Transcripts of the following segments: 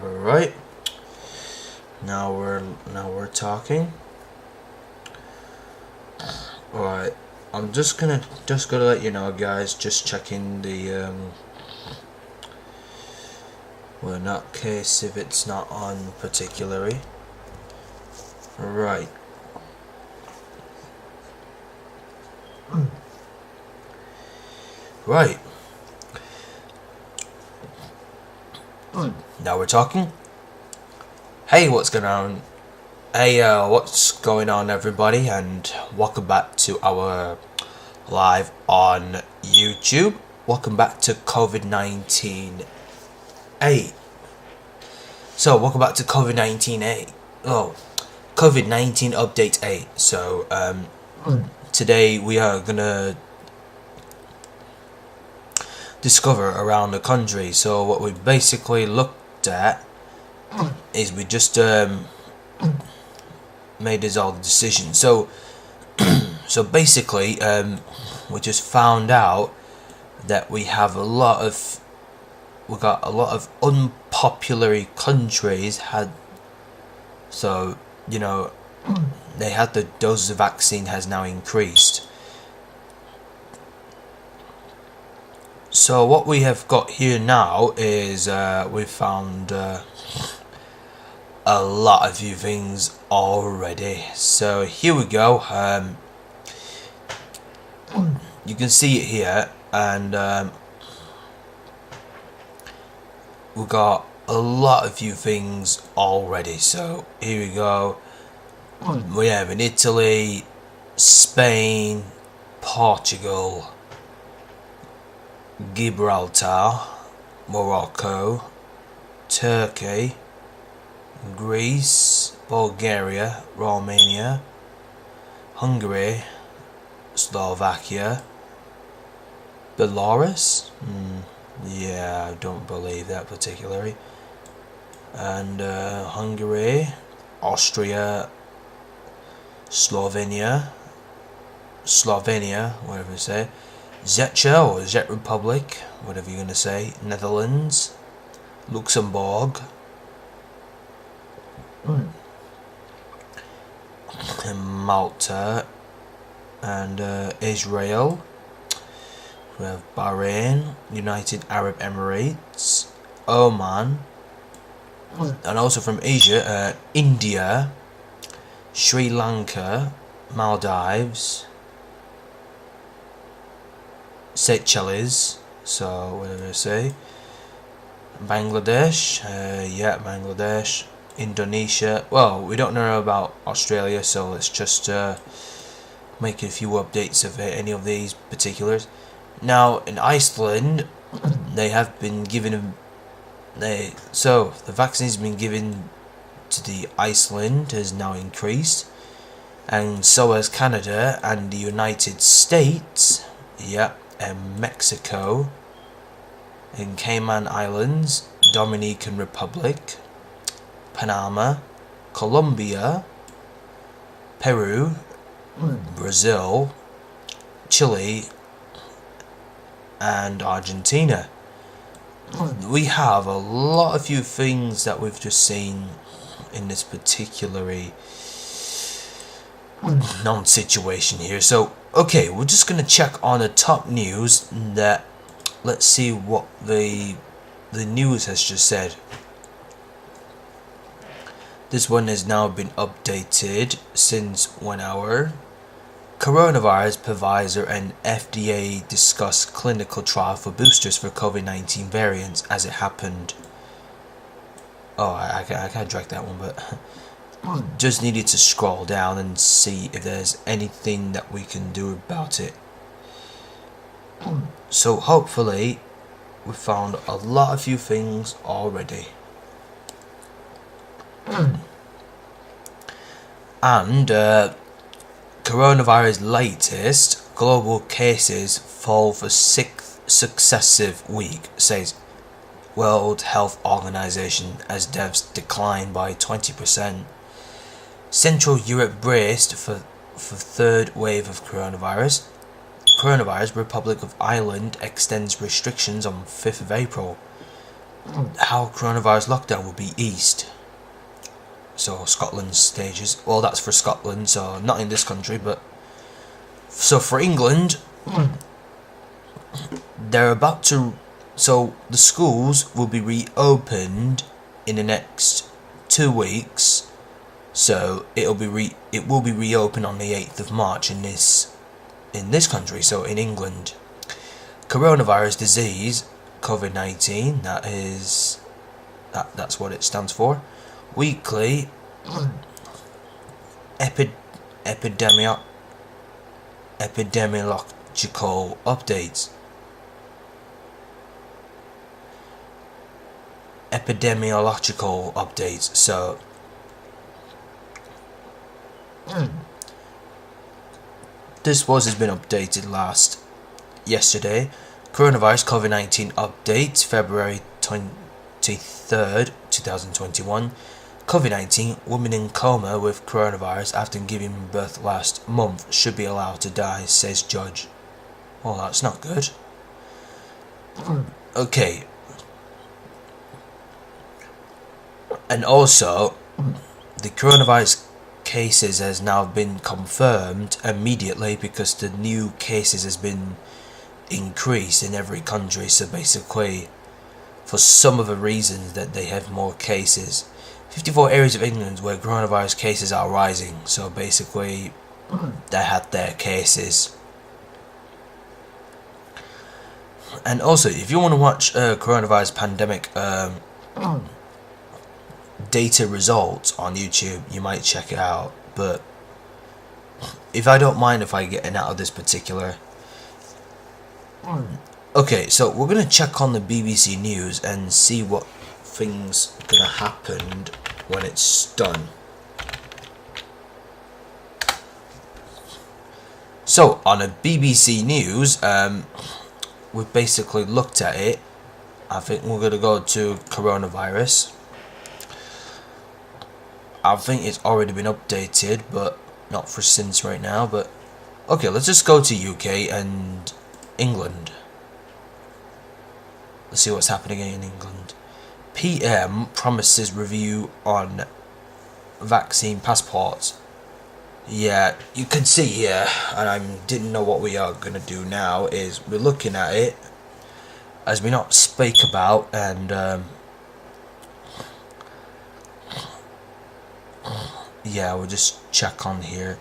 Alright. Now we're talking. Alright. I'm just gonna let you know, guys, just checking the well, in that case, if it's not on particularly. Right. Right. Now we're talking. Hey, what's going on? Hey, what's going on, everybody? And welcome back to our live on YouTube. Welcome back to COVID-19 8. So, welcome back to COVID-19 8. Oh, COVID-19 update 8. So, today we are gonna discover around the country. So what we basically looked at is we just made this all the decision. So so basically we just found out that we got a lot of unpopular countries they had the doses of vaccine has now increased. So what we have got here now is we found a lot of few things already. So here we go. You can see it here, and we got a lot of few things already. So here we go. We have in Italy, Spain, Portugal, Gibraltar, Morocco, Turkey, Greece, Bulgaria, Romania, Hungary, Slovakia, Belarus. Yeah, I don't believe that particularly. And Hungary, Austria, Slovenia, whatever you say. Czechia or Czech Republic, whatever you're going to say, Netherlands, Luxembourg, and Malta, and Israel. We have Bahrain, United Arab Emirates, Oman, and also from Asia, India, Sri Lanka, Maldives, Seychelles, so whatever I say, Bangladesh, Bangladesh, Indonesia. Well, we don't know about Australia, so let's just make a few updates of any of these particulars. Now, in Iceland, they have been given so the vaccines been given to the Iceland has now increased, and so has Canada and the United States. And Mexico, and Cayman Islands, Dominican Republic, Panama, Colombia, Peru, Brazil, Chile, and Argentina. We have a lot of few things that we've just seen in this particular non-situation here. So okay, we're just gonna check on the top news. Let's see what the news has just said. This one has now been updated since 1 hour. Coronavirus, Pfizer and FDA discuss clinical trial for boosters for COVID-19 variants as it happened. Oh, I can't drag that one, but just needed to scroll down and see if there's anything that we can do about it. So hopefully we found a lot of few things already. And coronavirus latest global cases fall for 6th successive week, says World Health Organization, as deaths declined by 20%. Central Europe braced for third wave of coronavirus. Republic of Ireland extends restrictions on 5th of April. how coronavirus lockdown will be eased. So Scotland's stages. Well, that's for Scotland, so not in this country, but so for England, they're about to. So the schools will be reopened in the next 2 weeks. So it will be reopened on the 8th of March in this country. So in England, coronavirus disease, COVID-19. That's what it stands for. Weekly epidemiological updates. Epidemiological updates. So this has been updated yesterday. Coronavirus COVID-19 update, February 23rd, 2021. COVID-19, woman in coma with coronavirus after giving birth last month should be allowed to die, says judge. Well, that's not good. Okay. And also, the coronavirus cases has now been confirmed immediately because the new cases has been increased in every country. So basically, for some of the reasons that they have more cases. 54 areas of England where coronavirus cases are rising. So basically, they had their cases. And also, if you want to watch coronavirus pandemic data results on YouTube, you might check it out. But if I don't mind if I get out of this particular. Okay, so we're gonna check on the BBC News and see what things gonna happen when it's done. So on a BBC News, we've basically looked at it. I think we're gonna go to coronavirus. I think it's already been updated, but not for since right now. But okay, let's just go to UK and England. Let's see what's happening in England. PM promises review on vaccine passports. Yeah, you can see here, and I didn't know what we are gonna do now. Is we're looking at it as we not speak about, and yeah, we'll just check on here.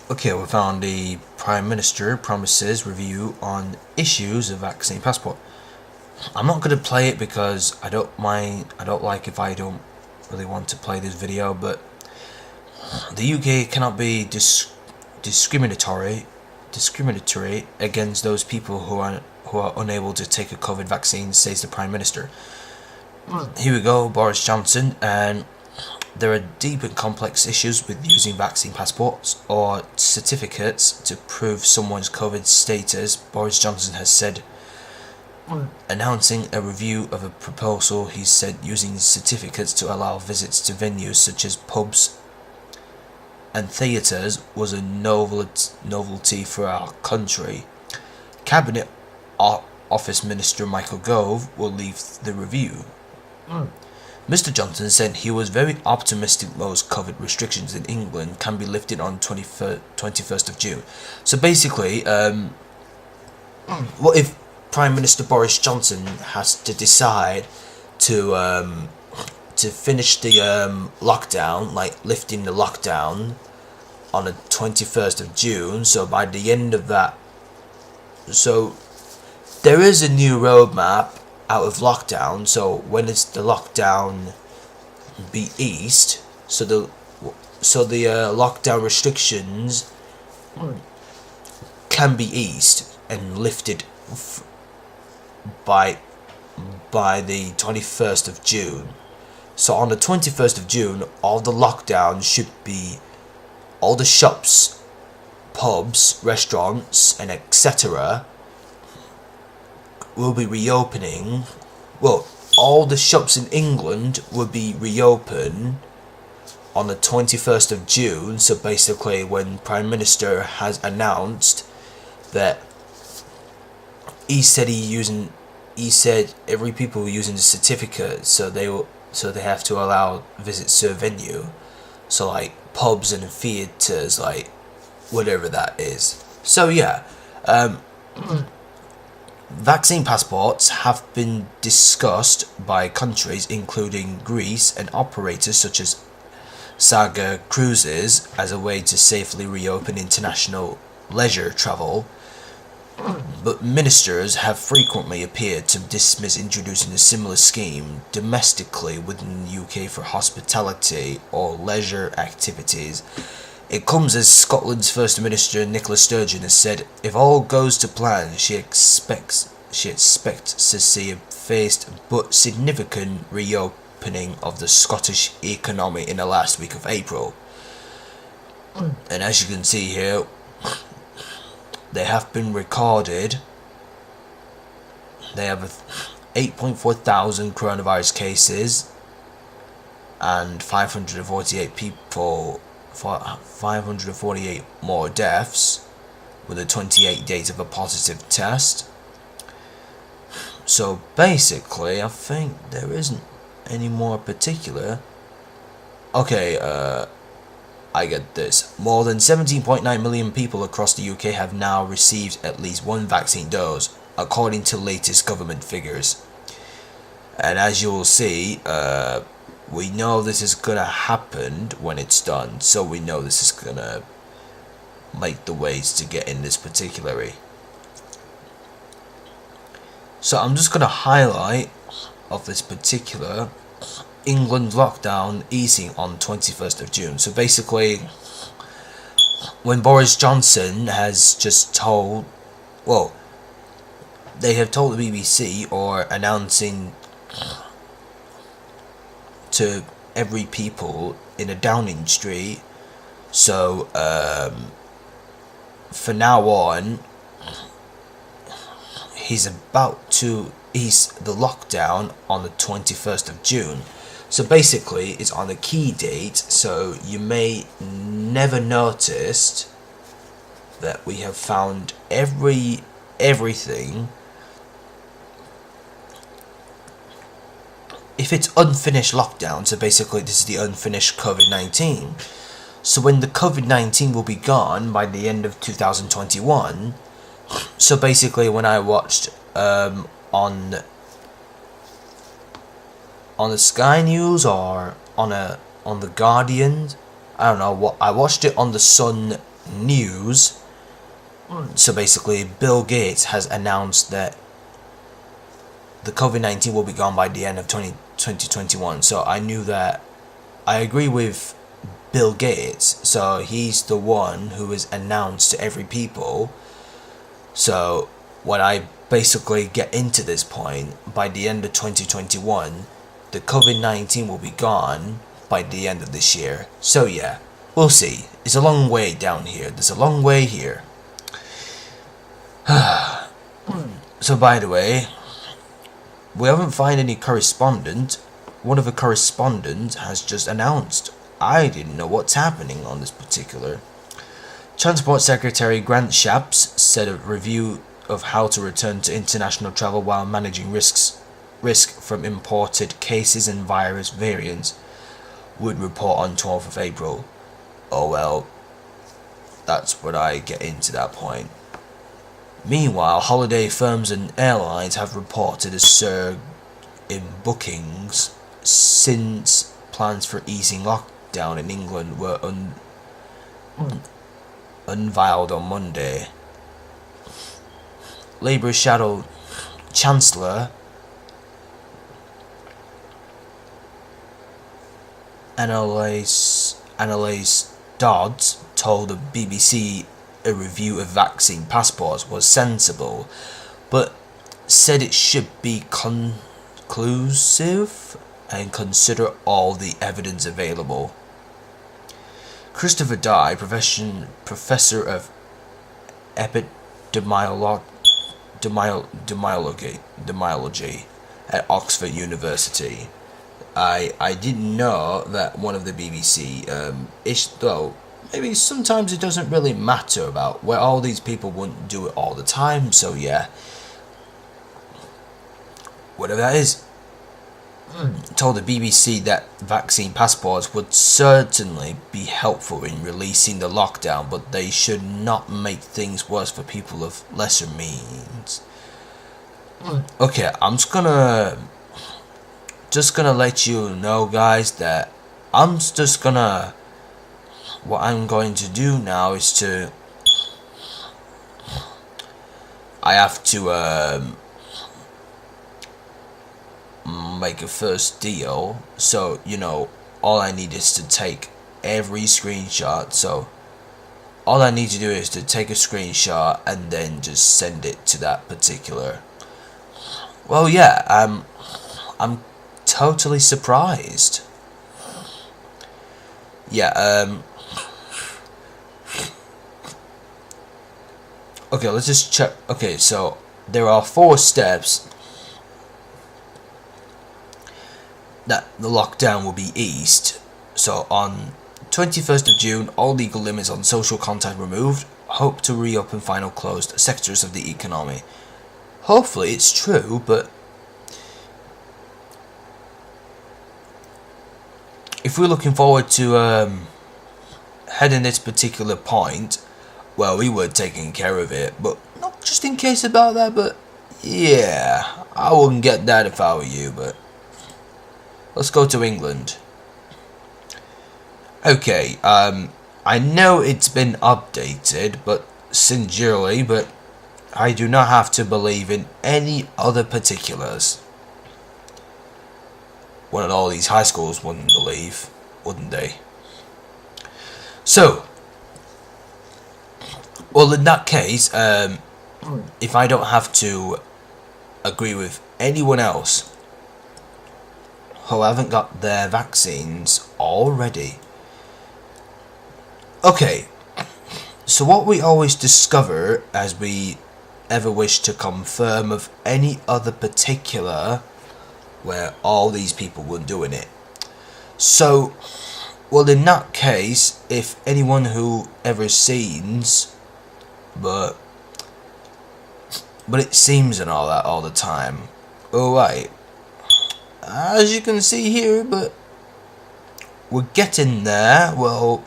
Okay, we found the Prime Minister promises review on issues of vaccine passport. I'm not going to play it because I don't like if I don't really want to play this video, but the UK cannot be discriminatory against those people who are unable to take a COVID vaccine, says the Prime Minister. Here we go, Boris Johnson, and there are deep and complex issues with using vaccine passports or certificates to prove someone's COVID status, Boris Johnson has said. Announcing a review of a proposal, he said using certificates to allow visits to venues such as pubs and theatres was a novelty for our country. Cabinet Office Minister Michael Gove will lead the review. Mr. Johnson said he was very optimistic most COVID restrictions in England can be lifted on 21st of June. So basically, what if Prime Minister Boris Johnson has to decide to finish the lockdown, like lifting the lockdown on the 21st of June, so by the end of that, so there is a new roadmap out of lockdown. So when is the lockdown be eased? So the lockdown restrictions can be eased and lifted by the 21st of June. So on the 21st of June, all the lockdown should be, all the shops, pubs, restaurants, and etc. will be reopening. Well, all the shops in England will be reopened on the 21st of June. So basically when Prime Minister has announced that he said every people using the certificate, so they have to allow visits to a venue, so like pubs and theaters, like whatever that is. So yeah, vaccine passports have been discussed by countries including Greece and operators such as Saga Cruises as a way to safely reopen international leisure travel, but ministers have frequently appeared to dismiss introducing a similar scheme domestically within the UK for hospitality or leisure activities. It comes as Scotland's First Minister Nicola Sturgeon has said if all goes to plan, she expects to see a phased but significant reopening of the Scottish economy in the last week of April. And as you can see here, they have been recorded. They have 8.4 thousand coronavirus cases and 548 more deaths with a 28 days of a positive test. So basically, I think there isn't any more particular. Okay, I get this. More than 17.9 million people across the UK have now received at least one vaccine dose, according to latest government figures. And as you will see, we know this is gonna happen when it's done, so we know this is gonna make the ways to get in this particularly. So I'm just gonna highlight of this particular England lockdown easing on 21st of June. So basically, when Boris Johnson has just told, well, they have told the BBC or announcing to every people in a Downing Street. So for now on, he's about to ease the lockdown on the 21st of June. So basically, it's on a key date, so you may never noticed that we have found everything. If it's unfinished lockdown, so basically this is the unfinished COVID-19. So when the COVID-19 will be gone by the end of 2021, so basically when I watched on the Sky News or on the Guardian, I don't know what, I watched it on the Sun News. So basically Bill Gates has announced that the COVID-19 will be gone by the end of 2021. So I knew that. I agree with Bill Gates, so he's the one who is announced to every people. So when I basically get into this point, by the end of 2021, the COVID-19 will be gone by the end of this year. So yeah, we'll see. It's a long way down here. There's a long way here. So by the way, we haven't found any correspondent. One of the correspondents has just announced. I didn't know what's happening on this particular. Transport Secretary Grant Shapps said a review of how to return to international travel while managing risk from imported cases and virus variants would report on 12th of April. Oh well, that's when I get into that point. Meanwhile, holiday firms and airlines have reported a surge in bookings since plans for easing lockdown in England were unveiled on Monday. Labour Shadow Chancellor Annalise Dodds told the BBC a review of vaccine passports was sensible, but said it should be conclusive and consider all the evidence available. Christopher Dye, professor of epidemiology at Oxford University. I didn't know that one of the BBC maybe sometimes it doesn't really matter about where all these people wouldn't do it all the time. So yeah, whatever that is. Told the BBC that vaccine passports would certainly be helpful in releasing the lockdown, but they should not make things worse for people of lesser means. Okay, I'm just gonna let you know, guys, that what I'm going to do now is I have to make a first deal. So all I need is to take every screenshot. So all I need to do is to take a screenshot and then just send it to that particular. Well, yeah, I'm totally surprised. Yeah, okay, let's just check. Okay, so there are 4 steps that the lockdown will be eased. So on 21st of June, all legal limits on social contact removed. Hope to reopen final closed sectors of the economy. Hopefully it's true, but if we're looking forward to heading this particular point, well, we were taking care of it, but not just in case about that, but yeah, I wouldn't get that if I were you, but let's go to England. Okay, I know it's been updated, but sincerely, but I do not have to believe in any other particulars. One of all these high schools wouldn't believe, wouldn't they? So, well, in that case, if I don't have to agree with anyone else who haven't got their vaccines already. Okay, so what we always discover as we ever wish to confirm of any other particular where all these people were doing it. So, well, in that case, if anyone who ever sees, but it seems and all that all the time. Alright, as you can see here, but we're getting there. Well,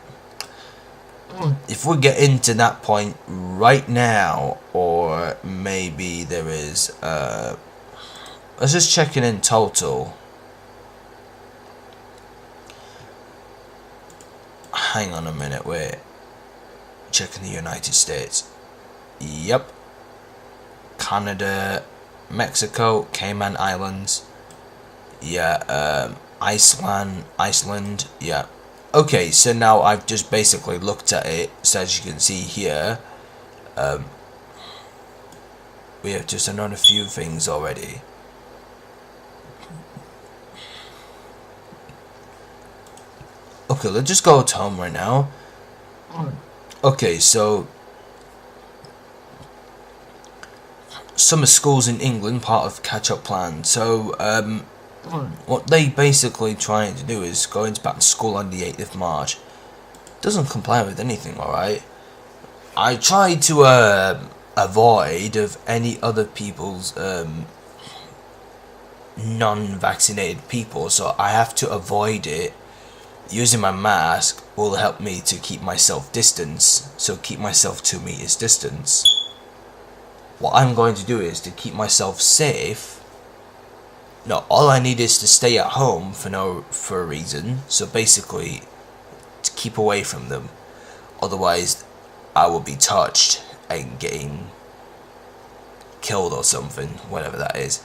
if we're getting to that point right now, or maybe there is, let's just check it in total. Hang on a minute, wait. Checking the United States. Yep. Canada, Mexico, Cayman Islands. Yeah, Iceland, yeah. Okay, so now I've just basically looked at it, so as you can see here, we have just done a few things already. Okay, let's just go to home right now. Okay, so summer schools in England, part of catch-up plan. So, what they basically trying to do is going back to school on the 8th of March. Doesn't comply with anything, alright? I try to avoid of any other people's non-vaccinated people, so I have to avoid it. Using my mask will help me to keep myself distance, so keep myself 2 meters distance. What I'm going to do is to keep myself safe. No, all I need is to stay at home for a reason. So basically, to keep away from them. Otherwise, I will be touched and getting killed or something, whatever that is.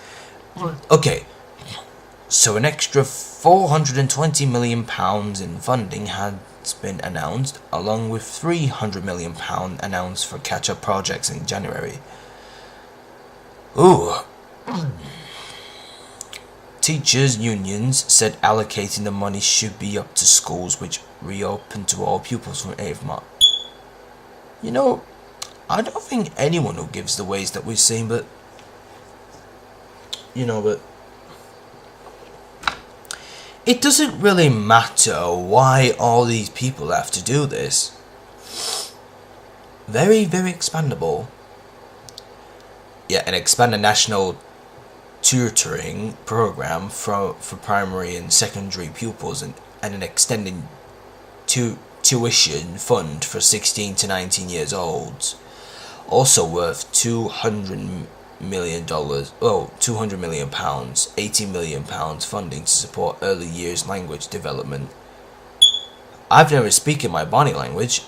Okay, so an extra £420 million in funding has been announced, along with £300 million announced for catch-up projects in January. Ooh. Teachers' unions said allocating the money should be up to schools which reopen to all pupils from 8th March. You know, I don't think anyone who gives the ways that we've seen, but it doesn't really matter why all these people have to do this. very, very expandable. Yeah, and expand the national tutoring program for primary and secondary pupils, and an extended tuition fund for 16 to 19 years olds. Also worth $200 million, £200 million, £80 million funding to support early years language development. I've never spoken my body language,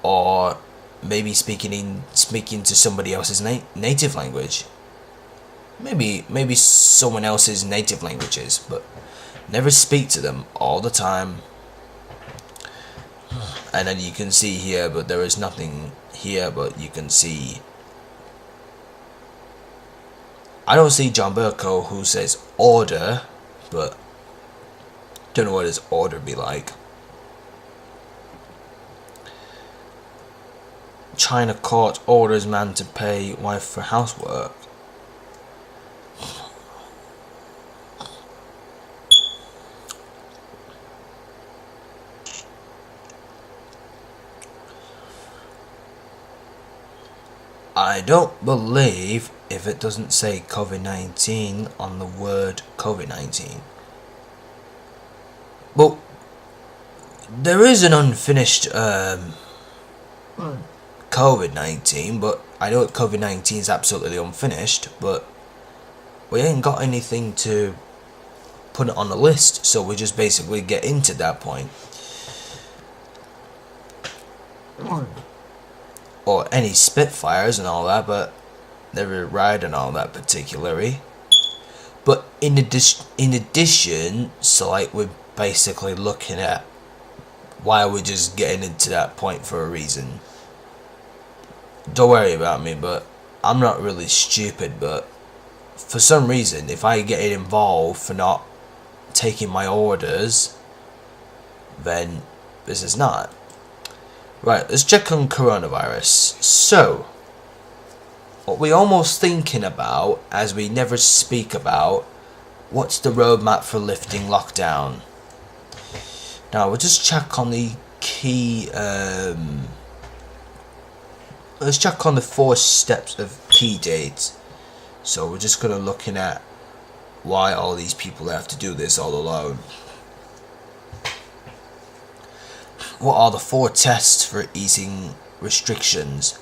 or maybe speaking to somebody else's native language. Maybe someone else's native languages, but never speak to them all the time. And then you can see here, but there is nothing here, but you can see, I don't see John Burko, who says order, but don't know what his order be like. China court orders man to pay wife for housework. I don't believe if it doesn't say COVID-19 on the word COVID-19. Well, there is an unfinished COVID-19, but I know COVID-19 is absolutely unfinished, but we ain't got anything to put it on the list, so we just basically get into that point. Or any Spitfires and all that, but never ride and all that particularly. But in addition, so like we're basically looking at why we're just getting into that point for a reason. Don't worry about me, but I'm not really stupid, but for some reason, if I get involved for not taking my orders, then this is not. Right, let's check on coronavirus. So, what we're almost thinking about, as we never speak about, what's the roadmap for lifting lockdown? Now, we'll just check on the key, let's check on the 4 steps of key dates. So, we're just going to looking at why all these people have to do this all alone. What are the 4 tests for easing restrictions?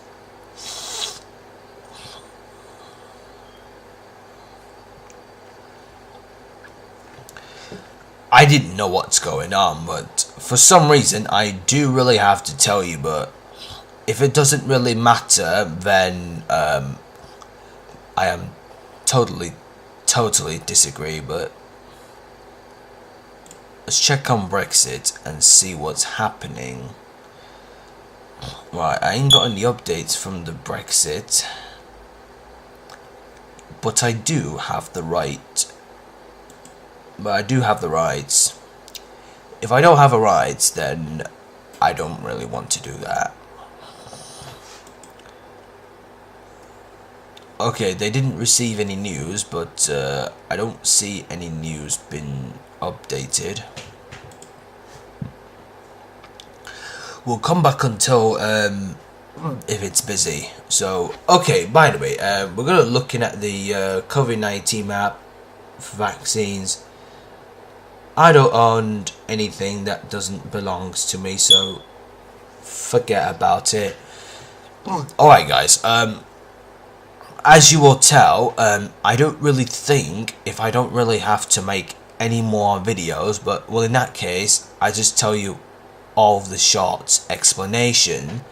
I didn't know what's going on, but for some reason I do really have to tell you, but if it doesn't really matter, then I am totally disagree, but let's check on Brexit and see what's happening. Right, I ain't got any updates from the Brexit, but I do have the right. But I do have the rights. If I don't have a rights, then I don't really want to do that. Okay, they didn't receive any news, but I don't see any news been updated. We'll come back until if it's busy. So, okay, by the way, we're going to looking at the COVID-19 map for vaccines. I don't own anything that doesn't belongs to me, so forget about it. Alright guys, as you will tell, I don't really think if I don't really have to make any more videos, but well, in that case I just tell you all of the short explanation.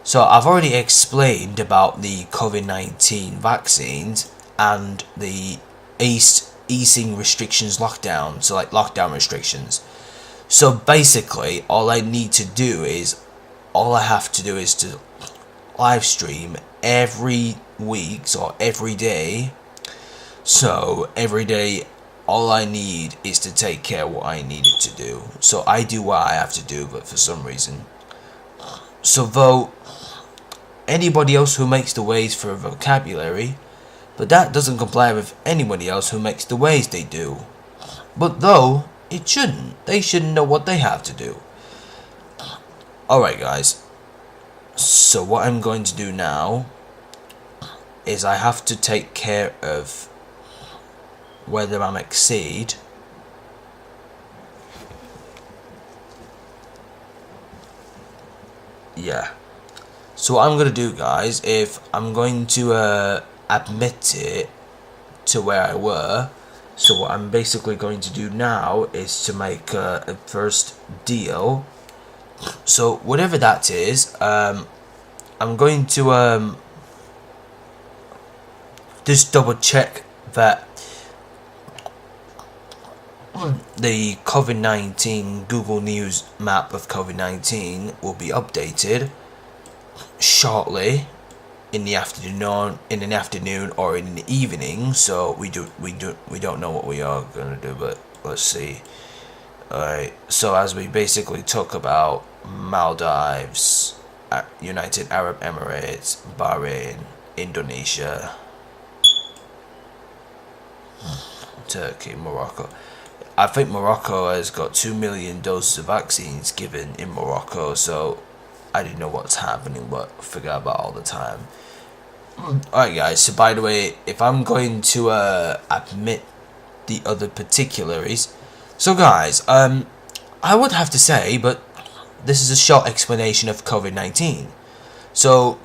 So I've already explained about the COVID-19 vaccines and the easing restrictions lockdown, so like lockdown restrictions. So basically all I have to do is to live stream every week or every day. So every day all I need is to take care of what I needed to do. So I do what I have to do, but for some reason. So though anybody else who makes the ways for a vocabulary, but that doesn't comply with anybody else who makes the ways they do. But though, it shouldn't. They shouldn't know what they have to do. Alright guys. So what I'm going to do now is I have to take care of whether I'm exceed yeah. So what I'm gonna do, guys, if I'm going to admit it to where I were. So what I'm basically going to do now is to make a first deal. So whatever that is, I'm going to just double check that the COVID-19 Google News map of COVID-19 will be updated shortly in the afternoon or in the evening. So we don't know what we are gonna do, but let's see. Alright, so as we basically talk about Maldives, United Arab Emirates, Bahrain, Indonesia, Turkey, Morocco. I think Morocco has got 2 million doses of vaccines given in Morocco, so I didn't know what's happening, but forget about all the time. Alright guys, so by the way, if I'm going to admit the other particulars, so guys, I would have to say, but this is a short explanation of COVID-19. So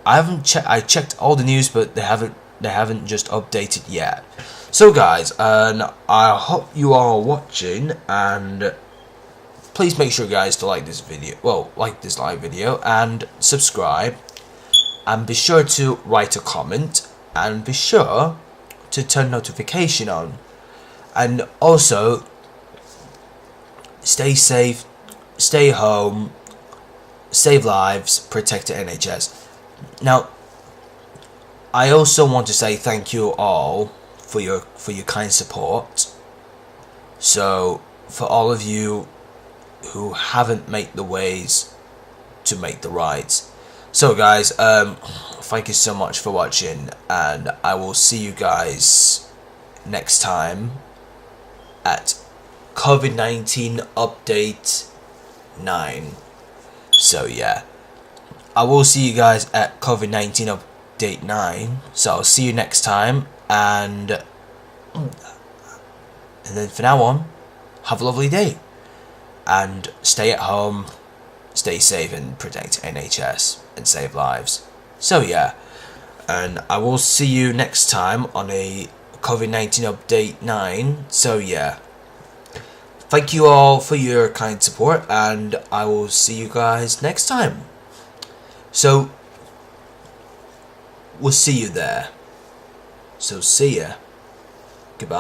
I checked all the news, but they haven't just updated yet. So guys, and I hope you are watching, and please make sure guys to like this video, like this live video, and subscribe, and be sure to write a comment, and be sure to turn notification on, and also stay safe, stay home, save lives, protect the NHS. Now, I also want to say thank you all for your kind support. So for all of you who haven't made the ways to make the rights. So guys, thank you so much for watching, and I will see you guys next time at COVID-19 update 9. So yeah, I will see you guys at COVID-19 update 9. So I'll see you next time, and then for now on, have a lovely day, and stay at home, stay safe, and protect NHS and save lives. So yeah, and I will see you next time on a COVID-19 update 9. So yeah, thank you all for your kind support, and I will see you guys next time. So we'll see you there. So see ya. Goodbye.